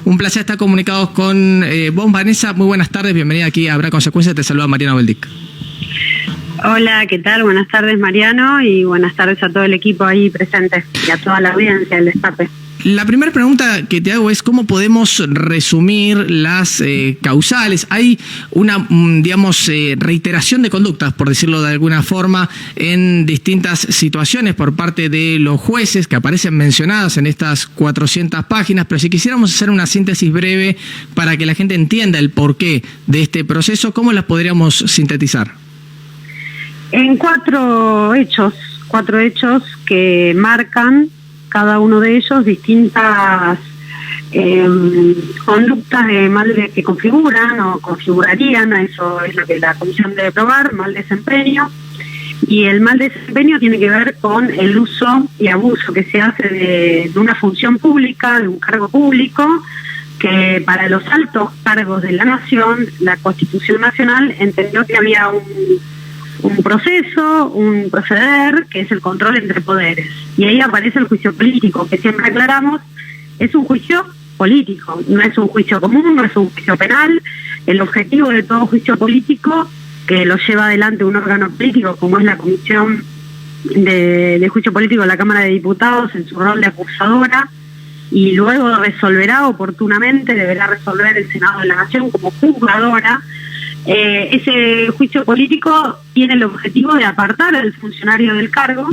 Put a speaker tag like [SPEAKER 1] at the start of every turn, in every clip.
[SPEAKER 1] Un placer estar comunicados con vos, Vanessa. Muy buenas tardes, bienvenida aquí a Habrá Consecuencias. Te saluda Mariano Beldic.
[SPEAKER 2] Hola, ¿qué tal? Buenas tardes, Mariano, y buenas tardes a todo el equipo ahí presente y a toda la audiencia del Destape.
[SPEAKER 1] La primera pregunta que te hago es cómo podemos resumir las causales. Hay una, digamos, reiteración de conductas, por decirlo de alguna forma, en distintas situaciones por parte de los jueces que aparecen mencionadas en estas 400 páginas, pero si quisiéramos hacer una síntesis breve para que la gente entienda el porqué de este proceso, ¿cómo las podríamos sintetizar?
[SPEAKER 2] En cuatro hechos que marcan cada uno de ellos distintas conductas de mal que configuran o configurarían, eso es lo que la comisión debe probar, mal desempeño, y el mal desempeño tiene que ver con el uso y abuso que se hace de una función pública, de un cargo público, que para los altos cargos de la nación, la Constitución Nacional entendió que había un proceso, un proceder, que es el control entre poderes. Y ahí aparece el juicio político, que siempre aclaramos, es un juicio político, no es un juicio común, no es un juicio penal. El objetivo de todo juicio político, que lo lleva adelante un órgano político, como es la Comisión de Juicio Político de la Cámara de Diputados, en su rol de acusadora, y luego resolverá oportunamente, deberá resolver el Senado de la Nación como juzgadora. Ese juicio político tiene el objetivo de apartar al funcionario del cargo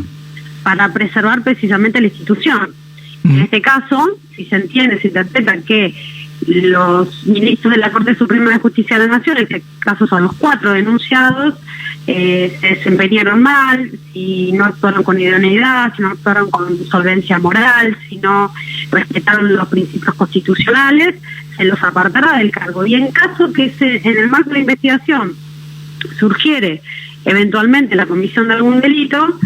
[SPEAKER 2] para preservar precisamente la institución. En este caso, si se interpreta que los ministros de la Corte Suprema de Justicia de la Nación, en este caso son los 4 denunciados, se desempeñaron mal, si no actuaron con idoneidad, si no actuaron con solvencia moral, si no respetaron los principios constitucionales, se los apartará del cargo. Y en caso que en el marco de la investigación surgiere eventualmente la comisión de algún delito,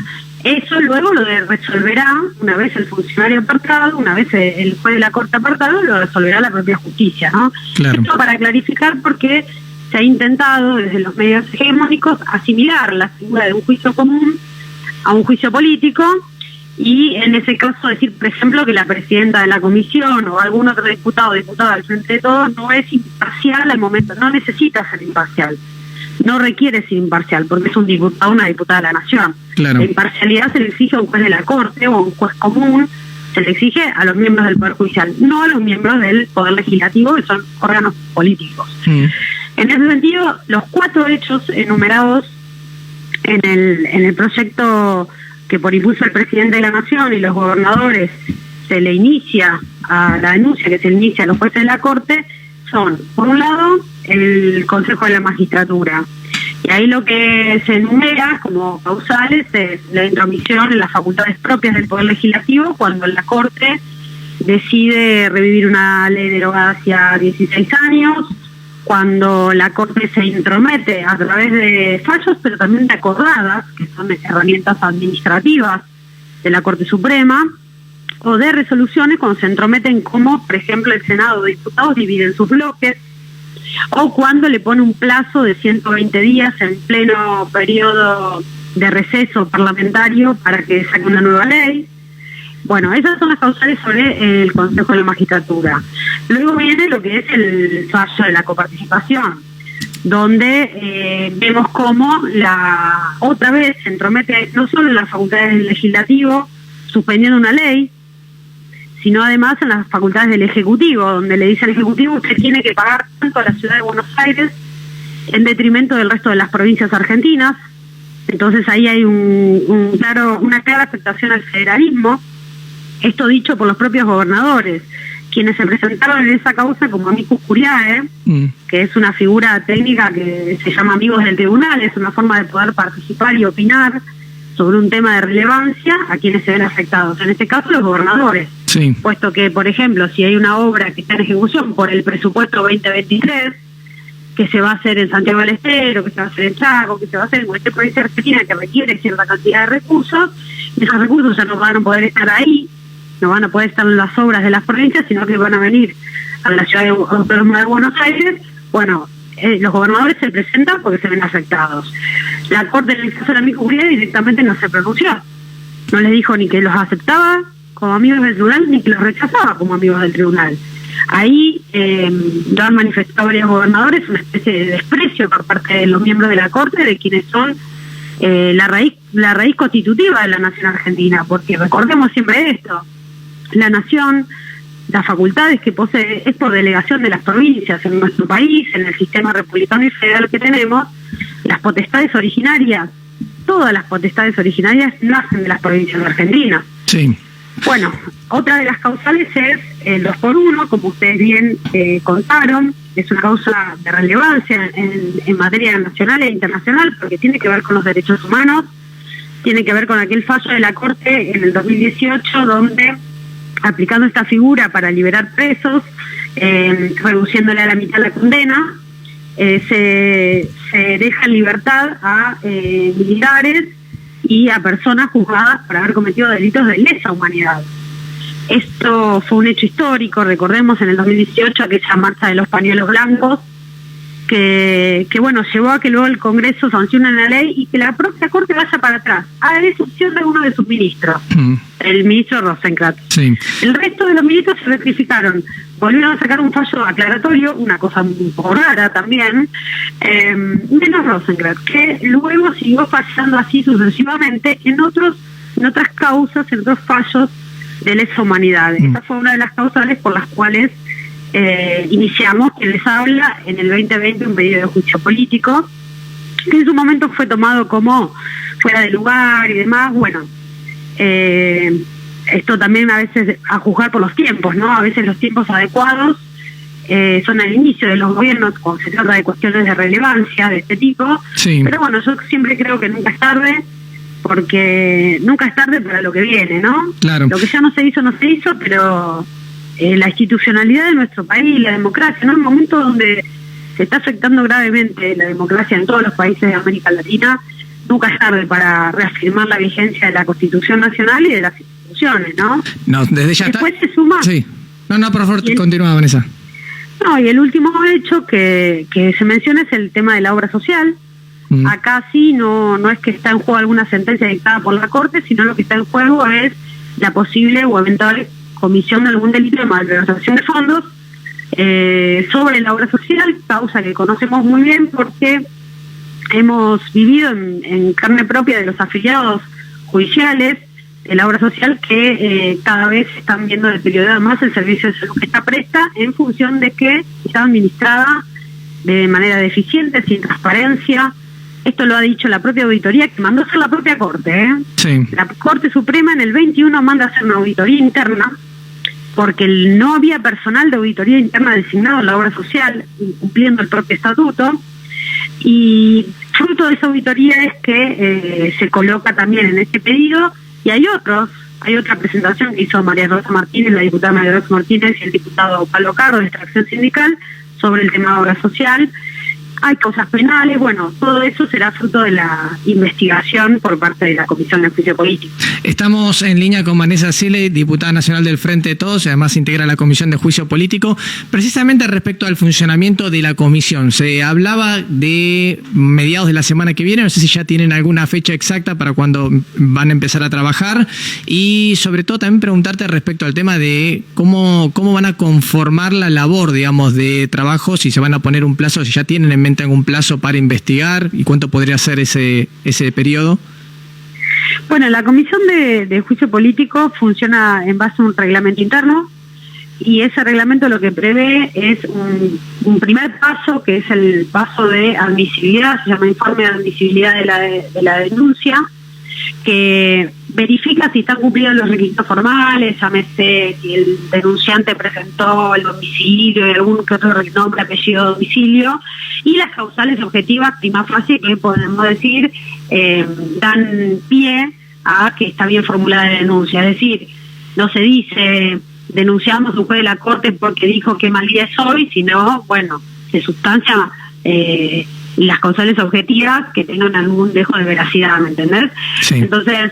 [SPEAKER 2] eso luego lo resolverá, una vez el funcionario apartado, una vez el juez de la Corte apartado, lo resolverá la propia justicia, ¿no? Claro. Esto para clarificar, porque se ha intentado desde los medios hegemónicos asimilar la figura de un juicio común a un juicio político, y en ese caso decir, por ejemplo, que la presidenta de la comisión o algún otro diputado o diputada al frente de todos no es imparcial al momento, no necesita ser imparcial, no requiere ser imparcial, porque es un diputado o una diputada de la nación. Claro. La imparcialidad se le exige a un juez de la Corte o a un juez común, se le exige a los miembros del Poder Judicial, no a los miembros del Poder Legislativo, que son órganos políticos. En ese sentido, los 4 hechos enumerados en el proyecto que por impulso del presidente de la Nación y los gobernadores se le inicia a la denuncia, que se le inicia a los jueces de la Corte, son, por un lado, el Consejo de la Magistratura. Y ahí lo que se enumera como causales es la intromisión en las facultades propias del Poder Legislativo cuando la Corte decide revivir una ley derogada hacia 16 años, cuando la Corte se intromete a través de fallos, pero también de acordadas, que son herramientas administrativas de la Corte Suprema, o de resoluciones cuando se entrometen, como por ejemplo el Senado de Diputados divide en sus bloques, o cuando le pone un plazo de 120 días en pleno periodo de receso parlamentario para que saque una nueva ley. Bueno, esas son las causales sobre el Consejo de la Magistratura. Luego viene lo que es el fallo de la coparticipación, donde vemos cómo otra vez se entromete no solo en las facultades del Legislativo, suspendiendo una ley, sino además en las facultades del Ejecutivo, donde le dice al Ejecutivo: usted tiene que pagar tanto a la ciudad de Buenos Aires en detrimento del resto de las provincias argentinas. Entonces ahí hay una clara afectación al federalismo. Esto dicho por los propios gobernadores, quienes se presentaron en esa causa como amicus curiae, que es una figura técnica que se llama amigos del tribunal, es una forma de poder participar y opinar sobre un tema de relevancia a quienes se ven afectados. En este caso, los gobernadores. Sí. Puesto que, por ejemplo, si hay una obra que está en ejecución por el presupuesto 2023, que se va a hacer en Santiago del Estero, que se va a hacer en Chaco, que se va a hacer en cualquier provincia argentina que requiere cierta cantidad de recursos, esos recursos ya no van a poder estar ahí, no van a poder estar en las obras de las provincias, sino que van a venir a la ciudad autónoma de Buenos Aires. Bueno, los gobernadores se presentan porque se ven afectados. La Corte, en el caso de la amicus curiae, directamente no se pronunció. No les dijo ni que los aceptaba como amigos del tribunal, ni que los rechazaba como amigos del tribunal. Ahí lo han manifestado varios gobernadores, una especie de desprecio por parte de los miembros de la Corte de quienes son la raíz constitutiva de la nación argentina, porque recordemos siempre esto: la nación, las facultades que posee es por delegación de las provincias en nuestro país, en el sistema republicano y federal que tenemos. Las potestades originarias, todas las potestades originarias nacen de las provincias de Argentina.
[SPEAKER 1] Sí.
[SPEAKER 2] Bueno, otra de las causales es el 2x1, como ustedes bien contaron. Es una causa de relevancia en materia nacional e internacional, porque tiene que ver con los derechos humanos, tiene que ver con aquel fallo de la Corte en el 2018, donde, aplicando esta figura para liberar presos, reduciéndole a la mitad la condena, se deja en libertad a militares y a personas juzgadas por haber cometido delitos de lesa humanidad. Esto fue un hecho histórico. Recordemos en el 2018 aquella marcha de los pañuelos blancos que bueno, llevó a que luego el Congreso sancione la ley y que la propia Corte vaya para atrás, a excepción de uno de sus ministros, el ministro Rosenkrantz.
[SPEAKER 1] Sí.
[SPEAKER 2] El resto de los ministros se rectificaron, volvieron a sacar un fallo aclaratorio, una cosa un poco rara también, menos Rosenkrantz, que luego siguió fallando así sucesivamente en otras causas, en otros fallos de lesa humanidad. Esta fue una de las causales por las cuales iniciamos, que les habla, en el 2020 un pedido de juicio político, que en su momento fue tomado como fuera de lugar y demás. Bueno, esto también a veces a juzgar por los tiempos, ¿no? A veces los tiempos adecuados son al inicio de los gobiernos cuando se trata de cuestiones de relevancia de este tipo.
[SPEAKER 1] Sí.
[SPEAKER 2] Pero bueno, yo siempre creo que nunca es tarde, porque nunca es tarde para lo que viene, ¿no?
[SPEAKER 1] Claro.
[SPEAKER 2] Lo que ya no se hizo, pero la institucionalidad de nuestro país, la democracia, ¿no? En un momento donde se está afectando gravemente la democracia en todos los países de América Latina, nunca es tarde para reafirmar la vigencia de la Constitución Nacional y de las instituciones, ¿no?
[SPEAKER 1] No, desde ya
[SPEAKER 2] después se suma.
[SPEAKER 1] Sí. No, por favor, continúa, Vanessa.
[SPEAKER 2] No, y el último hecho que se menciona es el tema de la obra social. Acá sí no es que está en juego alguna sentencia dictada por la Corte, sino lo que está en juego es la posible o eventual comisión de algún delito de malversación de fondos sobre la obra social, causa que conocemos muy bien porque hemos vivido en carne propia de los afiliados judiciales de la obra social que cada vez están viendo deteriorado más el servicio de salud que está presta en función de que está administrada de manera deficiente, sin transparencia. Esto lo ha dicho la propia auditoría, que mandó a hacer la propia Corte.
[SPEAKER 1] Sí.
[SPEAKER 2] La Corte Suprema en el 21 manda a hacer una auditoría interna, porque no había personal de auditoría interna designado en la obra social, incumpliendo el propio estatuto, y fruto de esa auditoría es que se coloca también en este pedido, y hay otra presentación que hizo María Rosa Martínez, la diputada María Rosa Martínez y el diputado Pablo Cardo de Extracción Sindical, sobre el tema de obra social. Hay causas penales, bueno, todo eso será fruto de la investigación por parte de la Comisión de Juicio Político.
[SPEAKER 1] Estamos en línea con Vanessa Sile, diputada nacional del Frente de Todos, y además integra la Comisión de Juicio Político. Precisamente respecto al funcionamiento de la comisión, se hablaba de mediados de la semana que viene, no sé si ya tienen alguna fecha exacta para cuando van a empezar a trabajar, y sobre todo también preguntarte respecto al tema de cómo van a conformar la labor, digamos, de trabajo, si se van a poner un plazo, si ya tienen en mente algún plazo para investigar y cuánto podría ser ese periodo.
[SPEAKER 2] Bueno, la Comisión de Juicio Político funciona en base a un reglamento interno, y ese reglamento lo que prevé es un primer paso, que es el paso de admisibilidad, se llama informe de admisibilidad de la denuncia, que verifica si están cumplidos los requisitos formales, llámese si el denunciante presentó el domicilio y algún que otro nombre, apellido, domicilio, y las causales objetivas, prima facie, que podemos decir dan pie a que está bien formulada la denuncia. Es decir, no se dice denunciamos a un juez de la Corte porque dijo que mal día es hoy, sino, bueno, se sustancia las causales objetivas que tengan algún dejo de veracidad, ¿me entendés?
[SPEAKER 1] Sí.
[SPEAKER 2] Entonces,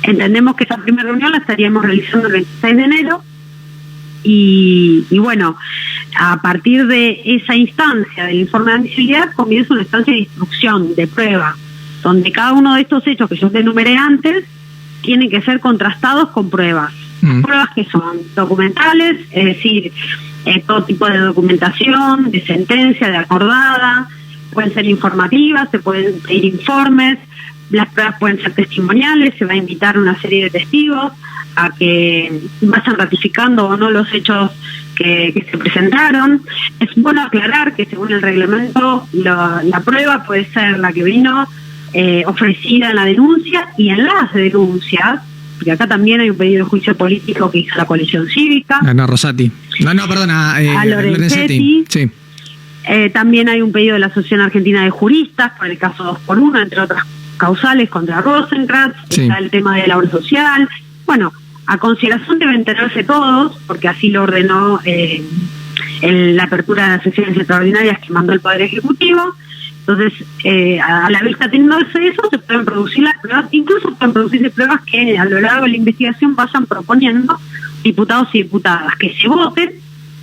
[SPEAKER 2] entendemos que esa primera reunión la estaríamos realizando el 26 de enero, y bueno, a partir de esa instancia del informe de admisibilidad comienza una instancia de instrucción, de prueba, donde cada uno de estos hechos que yo te enumeré antes tienen que ser contrastados con pruebas. Pruebas que son documentales, es decir, todo tipo de documentación, de sentencia, de acordada, pueden ser informativas, se pueden pedir informes, las pruebas pueden ser testimoniales, se va a invitar a una serie de testigos a que vayan ratificando o no los hechos que se presentaron. Es bueno aclarar que según el reglamento la prueba puede ser la que vino ofrecida en la denuncia y en las denuncias, porque acá también hay un pedido de juicio político que hizo la coalición cívica.
[SPEAKER 1] No, Rosati. Perdona,
[SPEAKER 2] a Lorenzetti.
[SPEAKER 1] Sí.
[SPEAKER 2] También hay un pedido de la Asociación Argentina de Juristas por el caso 2x1, entre otras causales contra Rosenkrantz.
[SPEAKER 1] Sí.
[SPEAKER 2] Está el tema de la obra social. Bueno, a consideración deben tenerse todos, porque así lo ordenó la apertura de las sesiones extraordinarias que mandó el Poder Ejecutivo. Entonces, a la vista teniéndose eso, se pueden producir las pruebas, incluso pueden producirse pruebas que a lo largo de la investigación vayan proponiendo diputados y diputadas que se voten,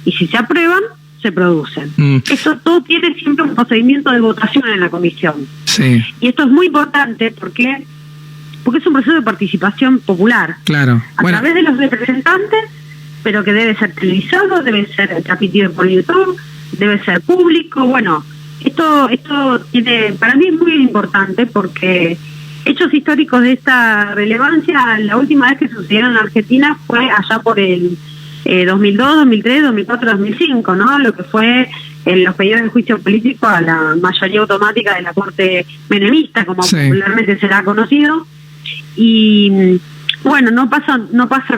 [SPEAKER 2] y si se aprueban, se producen. Eso todo tiene siempre un procedimiento de votación en la comisión.
[SPEAKER 1] Sí.
[SPEAKER 2] Y esto es muy importante porque es un proceso de participación popular.
[SPEAKER 1] Claro.
[SPEAKER 2] A través de los representantes, pero que debe ser televisado, debe ser transmitido por YouTube, debe ser público. Bueno, esto tiene, para mí es muy importante porque hechos históricos de esta relevancia, la última vez que sucedieron en Argentina fue allá por el 2002, 2003, 2004, 2005, ¿no? Lo que fue los pedidos de juicio político a la mayoría automática de la Corte Menemista, como popularmente será conocido. Y bueno, no pasa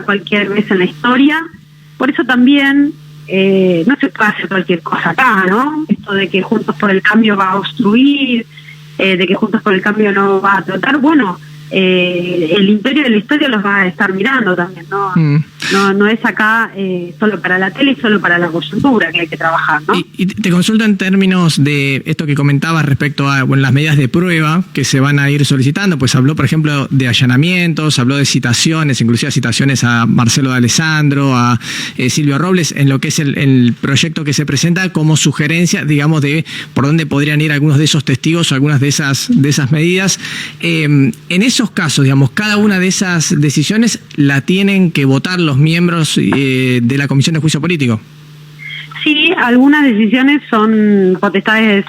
[SPEAKER 2] cualquier vez en la historia, por eso también no se puede hacer cualquier cosa acá, ¿no? Esto de que Juntos por el Cambio va a obstruir, de que Juntos por el Cambio no va a tratar, bueno, el imperio de la historia los va a estar mirando también, ¿no? No es acá solo para la tele y solo para la coyuntura que hay que trabajar, ¿no?
[SPEAKER 1] Y te consulto en términos de esto que comentabas respecto a las medidas de prueba que se van a ir solicitando. Pues habló, por ejemplo, de allanamientos, habló de citaciones, inclusive citaciones a Marcelo de Alessandro, a Silvio Robles, en lo que es el proyecto que se presenta como sugerencia, digamos, de por dónde podrían ir algunos de esos testigos o algunas de esas medidas. En esos casos, digamos, cada una de esas decisiones la tienen que votar los miembros de la Comisión de Juicio Político.
[SPEAKER 2] Sí, algunas decisiones son potestades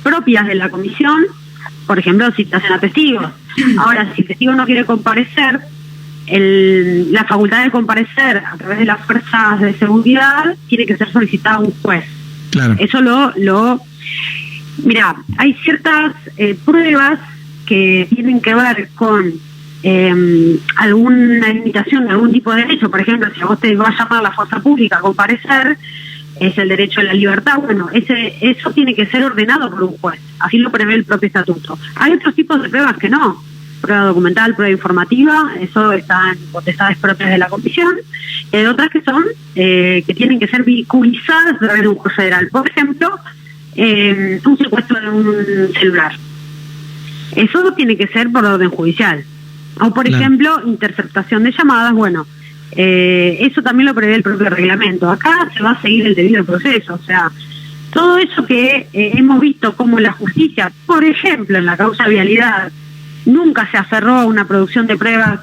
[SPEAKER 2] propias de la comisión, por ejemplo, citación a testigos. Ahora, si el testigo no quiere comparecer, la facultad de comparecer a través de las fuerzas de seguridad tiene que ser solicitada a un juez.
[SPEAKER 1] Claro.
[SPEAKER 2] Eso Mira, hay ciertas pruebas que tienen que ver con alguna limitación de algún tipo de derecho. Por ejemplo, si a vos te va a llamar la fuerza pública a comparecer, es el derecho a la libertad. Bueno, eso tiene que ser ordenado por un juez, así lo prevé el propio estatuto. Hay otros tipos de pruebas que no, prueba documental, prueba informativa, eso está en potestades propias de la comisión. Y hay otras que son que tienen que ser vehiculizadas a través de un juez federal. Por ejemplo, un secuestro de un celular, eso tiene que ser por orden judicial. O por ejemplo, interceptación de llamadas. Bueno, eso también lo prevé el propio reglamento. Acá se va a seguir el debido proceso. O sea, todo eso que hemos visto como la justicia, por ejemplo, en la causa vialidad, nunca se aferró a una producción de pruebas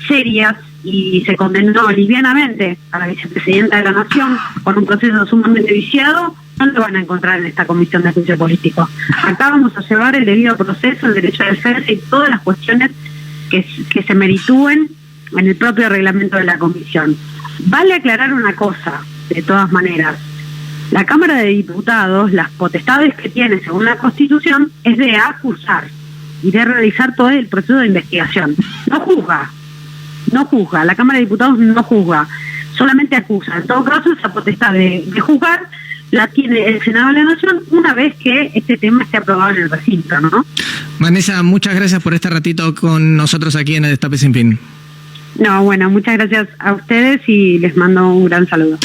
[SPEAKER 2] serias y se condenó livianamente a la vicepresidenta de la Nación con un proceso sumamente viciado, no lo van a encontrar en esta comisión de juicio político. Acá vamos a llevar el debido proceso, el derecho de defensa y todas las cuestiones que se meritúen en el propio reglamento de la comisión. Vale aclarar una cosa, de todas maneras. La Cámara de Diputados, las potestades que tiene según la Constitución, es de acusar y de realizar todo el proceso de investigación. No juzga. La Cámara de Diputados no juzga, solamente acusa. En todo caso, esa potestad de juzgar la tiene el Senado de la Nación una vez que este tema esté aprobado en el recinto, ¿no?
[SPEAKER 1] Vanessa, muchas gracias por este ratito con nosotros aquí en el Destape Sin Fin.
[SPEAKER 2] No, bueno, muchas gracias a ustedes y les mando un gran saludo.